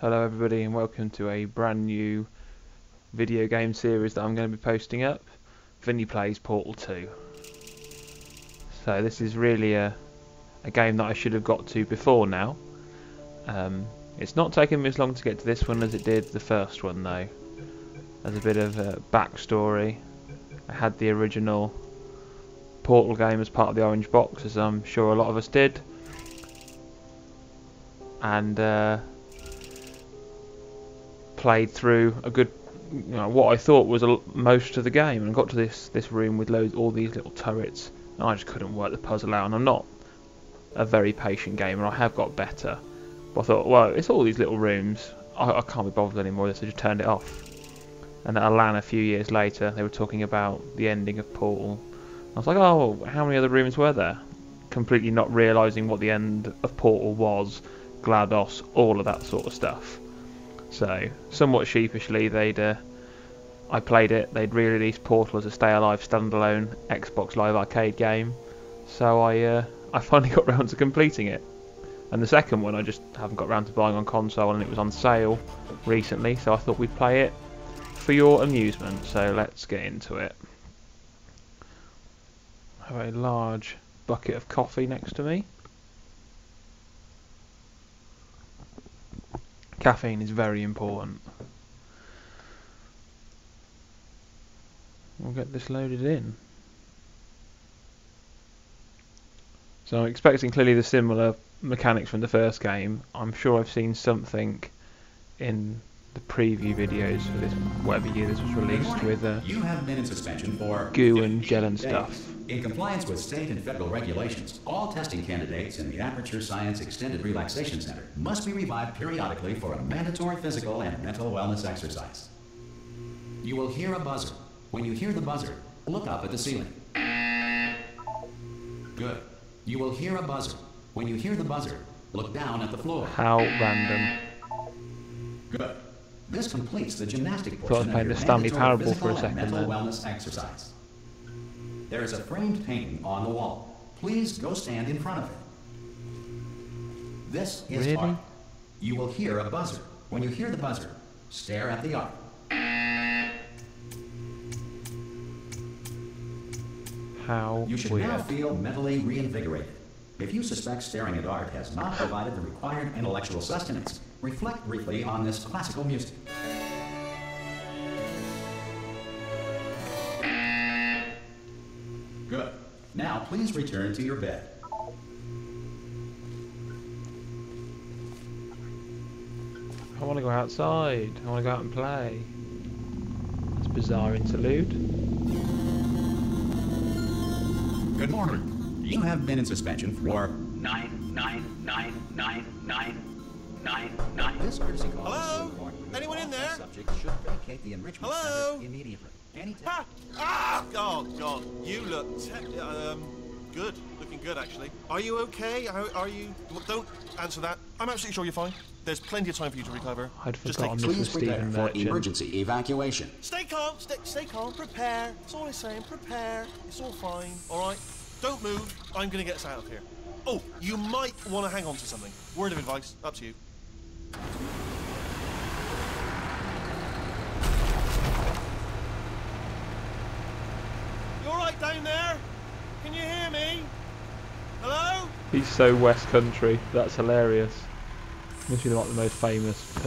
Hello everybody and welcome to a brand new video game series that I'm going to be posting up. Vinnie plays Portal 2. So this is really a game that I should have got to before now. It's not taken me as long to get to this one as it did the first one though. There's a bit of a backstory. I had the original Portal game as part of the orange box, as I'm sure a lot of us did. And played through a good, what I thought was most of the game, and got to this room with all these little turrets, and I just couldn't work the puzzle out. And I'm not a very patient gamer. I have got better, but I thought, well, it's all these little rooms. I can't be bothered anymore with this. I just turned it off. And at a LAN a few years later, they were talking about the ending of Portal. I was like, oh, how many other rooms were there? Completely not realising what the end of Portal was, GLaDOS, all of that sort of stuff. So, somewhat sheepishly, I played it. They'd re-released Portal as a Stay Alive standalone Xbox Live Arcade game. So I finally got round to completing it. And the second one I just haven't got round to buying on console, and it was on sale recently, so I thought we'd play it for your amusement. So let's get into it. I have a large bucket of coffee next to me. Caffeine is very important. We'll get this loaded in. So I'm expecting clearly the similar mechanics from the first game. I'm sure I've seen something in the preview videos for this, whatever year this was released, with you have been in suspension for goo and gel and stuff. In compliance with state and federal regulations, all testing candidates in the Aperture Science Extended Relaxation Center must be revived periodically for a mandatory physical and mental wellness exercise. You will hear a buzzer. When you hear the buzzer, look up at the ceiling. Good. You will hear a buzzer. When you hear the buzzer, look down at the floor. How random. Good. This completes the gymnastic Thought I was portion playing of the your Stanley mandatory Parable for a physical and second mental then. wellness exercise. There is a framed painting on the wall. Please go stand in front of it. This is Really? art. You will hear a buzzer. When you hear the buzzer, stare at the art. How You should weird. now feel mentally reinvigorated. If you suspect staring at art has not provided the required intellectual sustenance, reflect briefly on this classical music. Good. Now please return to your bed. I want to go outside. I want to go out and play. That's a bizarre interlude. Good morning. You have been in suspension for 9999999. This courtesy call. Hello? Anyone in there? Subject should vacate the enrichment Hello? center immediately. Ha! Ah! Oh God, you look good. Looking good, actually. Are you okay? Are you? Don't answer that. I'm absolutely sure you're fine. There's plenty of time for you to recover. I'd Just forgotten take this was Please prepare Stephen for Merchant. emergency evacuation. Stay calm. Stay calm. Prepare. That's all I'm saying. Prepare. It's all fine. All right. Don't move. I'm gonna get us out of here. Oh, you might want to hang on to something. Word of advice. Up to you. You all right down there? Can you hear me? Hello? He's so West Country. That's hilarious. Must be like the most famous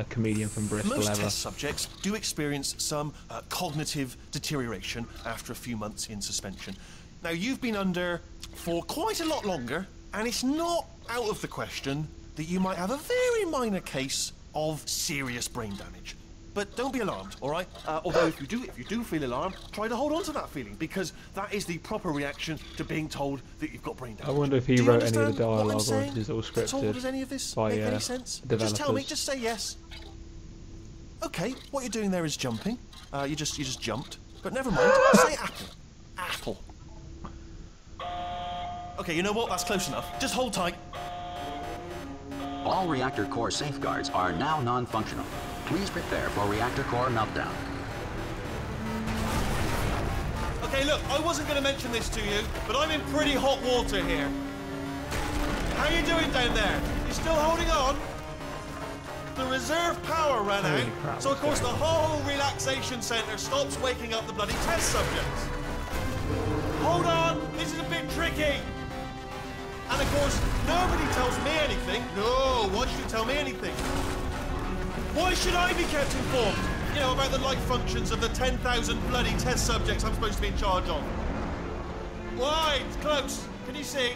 comedian from Bristol Most ever. test subjects do experience some cognitive deterioration after a few months in suspension. Now, you've been under for quite a lot longer, and it's not out of the question that you might have a very minor case of serious brain damage. But don't be alarmed, all right? Although if you do feel alarmed, try to hold on to that feeling, because that is the proper reaction to being told that you've got brain damage. I wonder if he Do you wrote any of the understand what I'm dialogue, or saying? if it's all That's all. scripted Does any of this by make any sense? developers. Just tell me. Just say yes. Okay, what you're doing there is jumping. You just jumped. But never mind. Say apple. Apple. Okay, you know what? That's close enough. Just hold tight. All reactor core safeguards are now non-functional. Please prepare for reactor core meltdown. Okay, look, I wasn't going to mention this to you, but I'm in pretty hot water here. How you doing down there? You still holding on? reserve power ran Holy out, crap, so of course the okay. whole relaxation centre stops waking up the bloody test subjects. Hold on, this is a bit tricky. And of course, nobody tells me anything. No, why should you tell me anything? Why should I be kept informed? You know, about the life functions of the 10,000 bloody test subjects I'm supposed to be in charge of. Why? It's close. Can you see?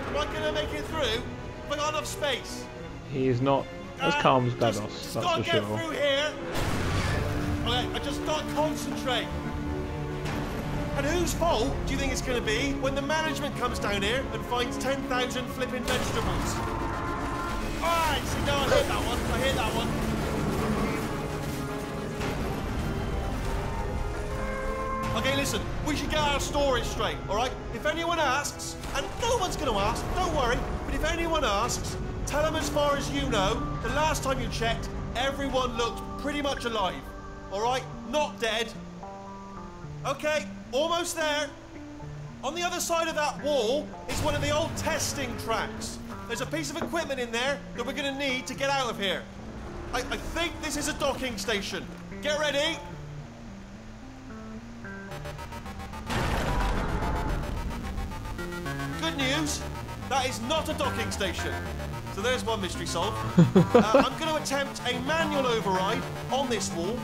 Am I going to make it through? Have I got enough space? He is not as calm as Just Bedos, gotta that's for get sure. through here. Okay, I just gotta concentrate. And whose fault do you think it's going to be when the management comes down here and finds 10,000 flipping vegetables? Alright, see, no, I hit that one. I hit that one. Okay, listen, we should get our stories straight, alright? If anyone asks, and no one's going to ask, don't worry, but if anyone asks, tell them as far as you know, the last time you checked, everyone looked pretty much alive, alright? Not dead. Okay, almost there. On the other side of that wall is one of the old testing tracks. There's a piece of equipment in there that we're going to need to get out of here. I think this is a docking station. Get ready. Good news, that is not a docking station. So there's one mystery solved. I'm going to attempt a manual override on this wall.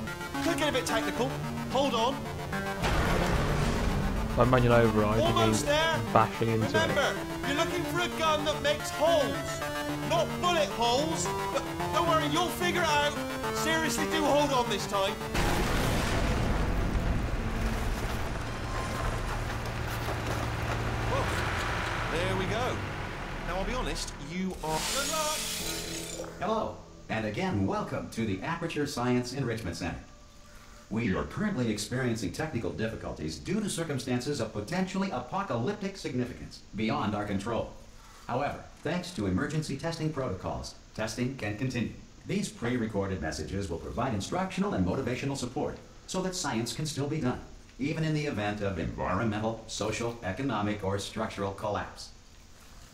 Could get a bit technical. Hold on. By manual override, you mean Almost there. bashing into Remember, it. you're looking for a gun that makes holes. Not bullet holes. But don't worry, you'll figure it out. Seriously, do hold on this time. Whoa. There we go. Now, I'll be honest, you are... Good luck! Hello, and again, welcome to the Aperture Science Enrichment Center. We are currently experiencing technical difficulties due to circumstances of potentially apocalyptic significance beyond our control. However, thanks to emergency testing protocols, testing can continue. These pre-recorded messages will provide instructional and motivational support so that science can still be done, even in the event of environmental, social, economic, or structural collapse.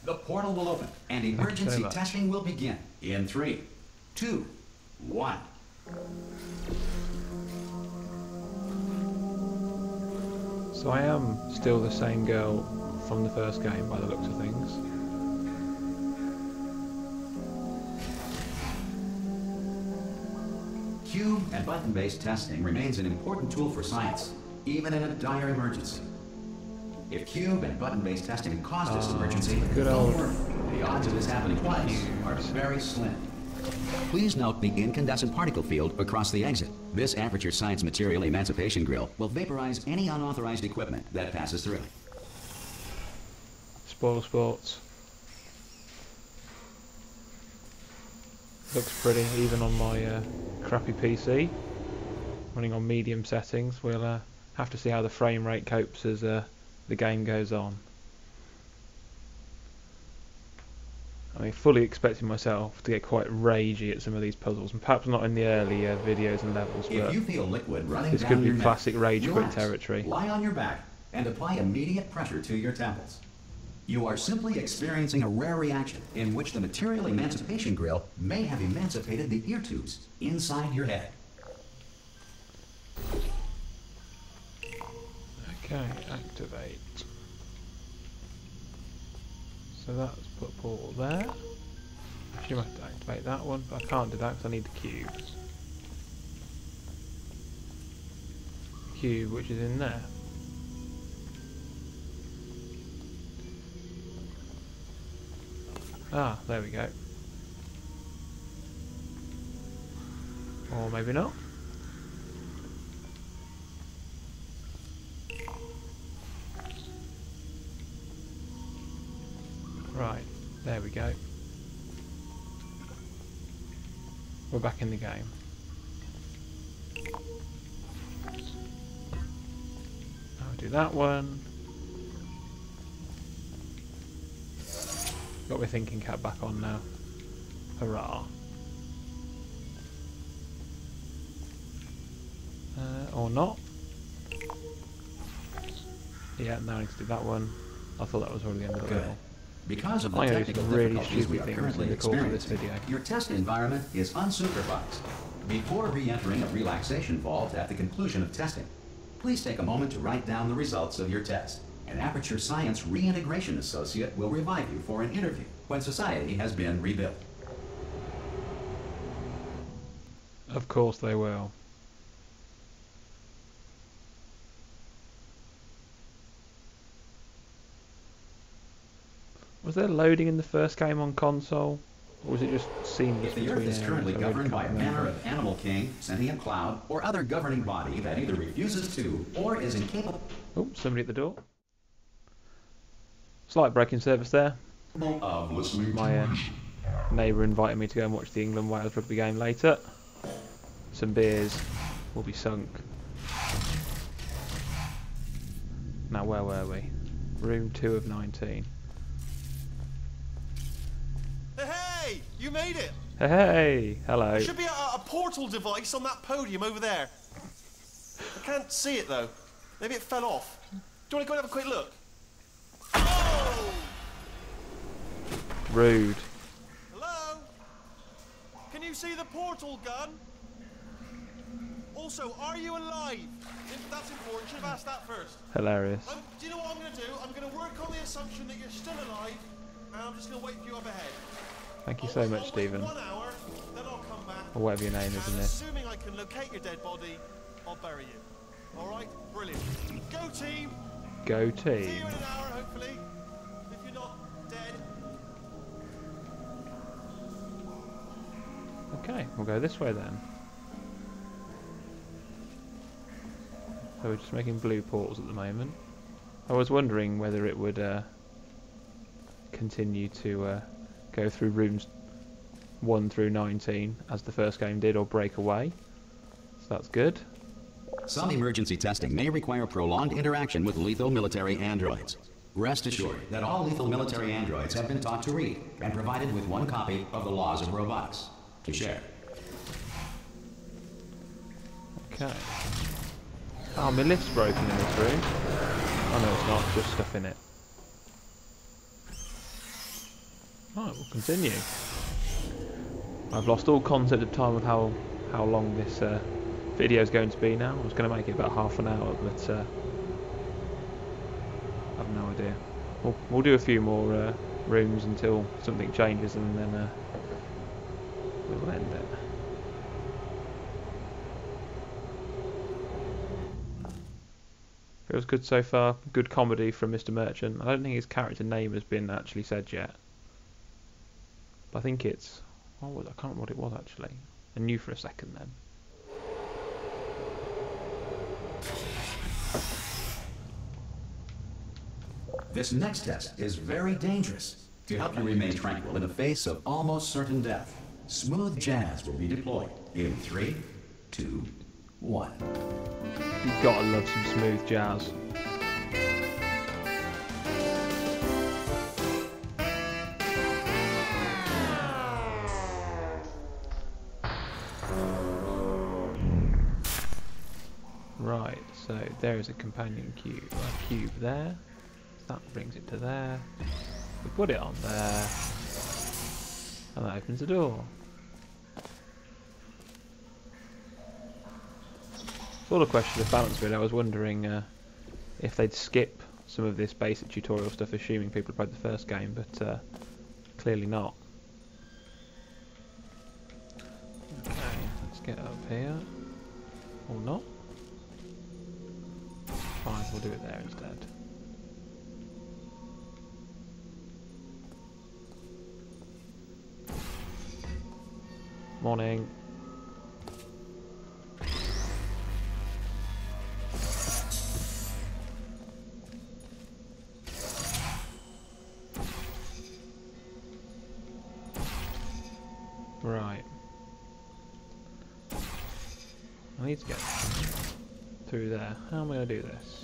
The portal will open, and emergency testing will begin in 3, 2, 1. So I am still the same girl from the first game by the looks of things. Cube and button-based testing remains an important tool for science, even in a dire emergency. If cube and button-based testing caused this emergency, good don't old worry. The odds of this happening twice are very slim. Please note the incandescent particle field across the exit. This Aperture Science Material Emancipation Grill will vaporize any unauthorized equipment that passes through. Spoil sports. Looks pretty, even on my crappy PC. Running on medium settings. We'll have to see how the frame rate copes as the game goes on. I mean, fully expecting myself to get quite ragey at some of these puzzles, and perhaps not in the early videos and levels, but If you feel liquid running this down could be your neck, classic rage quit relax, territory. Lie on your back and apply immediate pressure to your temples. You are simply experiencing a rare reaction in which the material emancipation grill may have emancipated the ear tubes inside your head. Okay, activate. So that's put a portal there. Actually, I have to activate that one, but I can't do that because I need the cube. Cube, which is in there. Ah, there we go. Or maybe not. Right, there we go. We're back in the game. I'll do that one. Got my thinking cap back on now. Hurrah. Or not. Yeah, now I need to do that one. I thought that was already the end of the level. Because of the I'm gonna do technical some really difficulties we stupid are things currently in the course of this experiencing, video. your test environment is unsupervised. Before re-entering a relaxation vault at the conclusion of testing, please take a moment to write down the results of your test. An Aperture Science Reintegration Associate will revive you for an interview when society has been rebuilt. Of course they will. Was there loading in the first game on console? Or was it just seamless If the between Earth is currently areas? I really governed by a can't manner remember. of animal king, sentient cloud, or other governing body that either refuses to or is incapable Oh, somebody at the door. Slight break in service there. of listening My to neighbour invited me to go and watch the England-Wales rugby game later. Some beers will be sunk. Now where were we? Room 2 of 19. Hey, you made it! Hey, hello. There should be a portal device on that podium over there. I can't see it though. Maybe it fell off. Do you want to go and have a quick look? Oh! Rude. Hello? Can you see the portal gun? Also, are you alive? That's important. Should have asked that first. Hilarious. Do you know what I'm going to do? I'm going to work on the assumption that you're still alive, and I'm just going to wait for you up ahead. Thank you so much, I'll Stephen. wait 1 hour, then I'll come back. Or whatever your name is in And this. assuming I can locate your dead body, I'll bury you. Alright? Brilliant. Go team! Go See team. you in an hour, hopefully. If you're not dead. Okay, we'll go this way then. So we're just making blue portals at the moment. I was wondering whether it would continue to go through rooms 1 through 19 as the first game did, or break away. So that's good. Some emergency testing may require prolonged interaction with lethal military androids. Rest assured that all lethal military androids have been taught to read and provided with 1 copy of the Laws of Robotics to share. Okay. Oh, my lift's broken in this room. Oh no, it's not, just stuff in it. Right, we'll continue. I've lost all concept of time of how long this video is going to be now. I was going to make it about half an hour, but I have no idea. We'll do a few more rooms until something changes, and then we'll end it. Feels good so far. Good comedy from Mr. Merchant. I don't think his character name has been actually said yet. But I think it's... I can't remember what it was actually. I knew for a second then. This next test is very dangerous. To help you remain tranquil in the face of almost certain death, smooth jazz will be deployed in 3, 2, 1. You've got to love some smooth jazz. Right, so there is a companion cube. A cube there. That brings it to there. We put it on there. And that opens the door. It's all a question of balance really. I was wondering if they'd skip some of this basic tutorial stuff, assuming people played the first game, but clearly not. Okay, let's get up here. Or not. Fine, we'll do it there instead. Morning. Right. I need to get through there. How am I going to do this?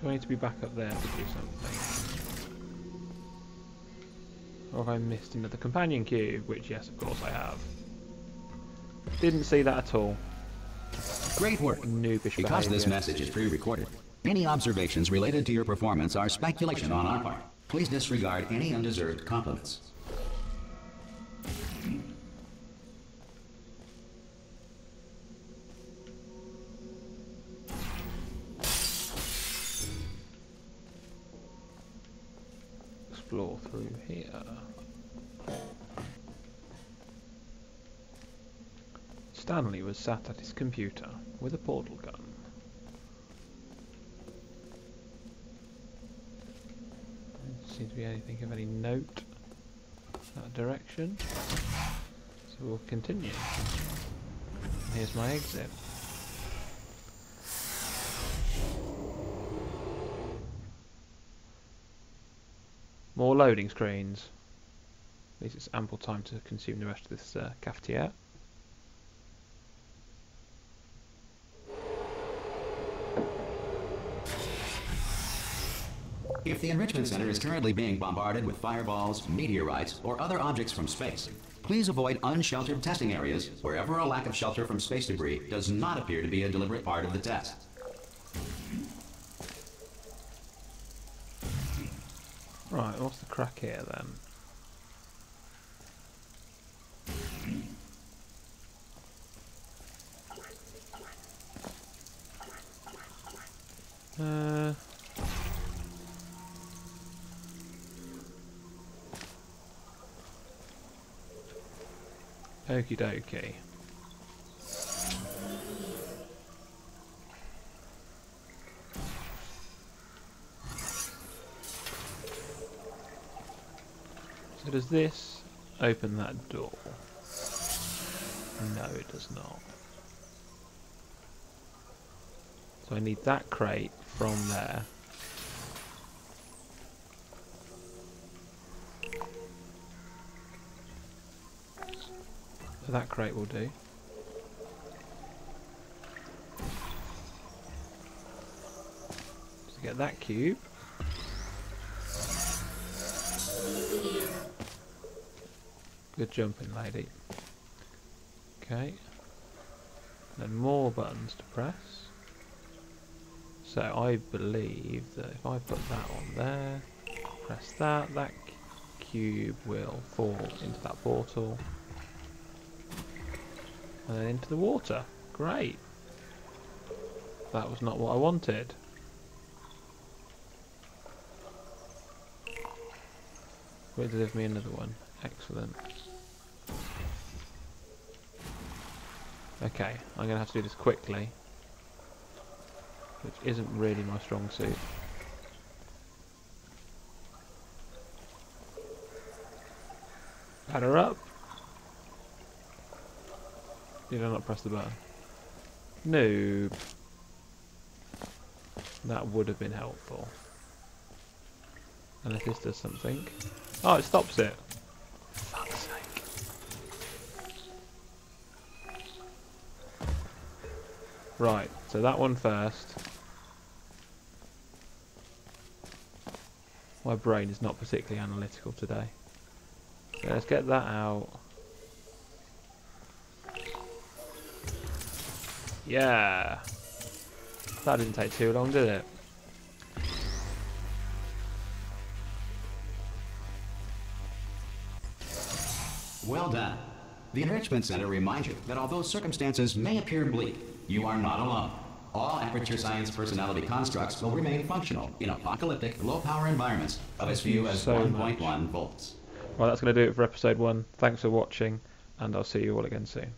Do I need to be back up there to do something? Or have I missed another companion cube? Which, yes, of course I have. Didn't see that at all. Great work. Noobish Because behaviour. this message is pre-recorded, any observations related to your performance are speculation on our part. Please disregard any undeserved compliments. Explore through here. Stanley was sat at his computer with a portal gun. Doesn't seem to be anything of any note in that direction. So we'll continue. Here's my exit. More loading screens. At least it's ample time to consume the rest of this cafetiere. If the Enrichment Center is currently being bombarded with fireballs, meteorites, or other objects from space, please avoid unsheltered testing areas wherever a lack of shelter from space debris does not appear to be a deliberate part of the test. Right, what's the crack here then? Okie dokie. So does this open that door? No, it does not. So I need that crate from there. So that crate will do. To get that cube. Good jumping, lady. Okay. Then more buttons to press. So I believe that if I put that on there, press that, that cube will fall into that portal. And then into the water. Great. That was not what I wanted. Will deliver me another one. Excellent. Okay, I'm going to have to do this quickly, which isn't really my strong suit. Batter up. Did I not press the button? Noob. That would have been helpful. Unless this does something. Oh, it stops it. For fuck's sake. Right, so that one first. My brain is not particularly analytical today. So let's get that out. Yeah. That didn't take too long, did it? Well done. The Enrichment Center reminds you that although circumstances may appear bleak, you are not alone. All Aperture Science personality constructs will remain functional in apocalyptic, low-power environments of as few as 1.1 volts. Right, that's going to do it for episode 1. Thanks for watching, and I'll see you all again soon.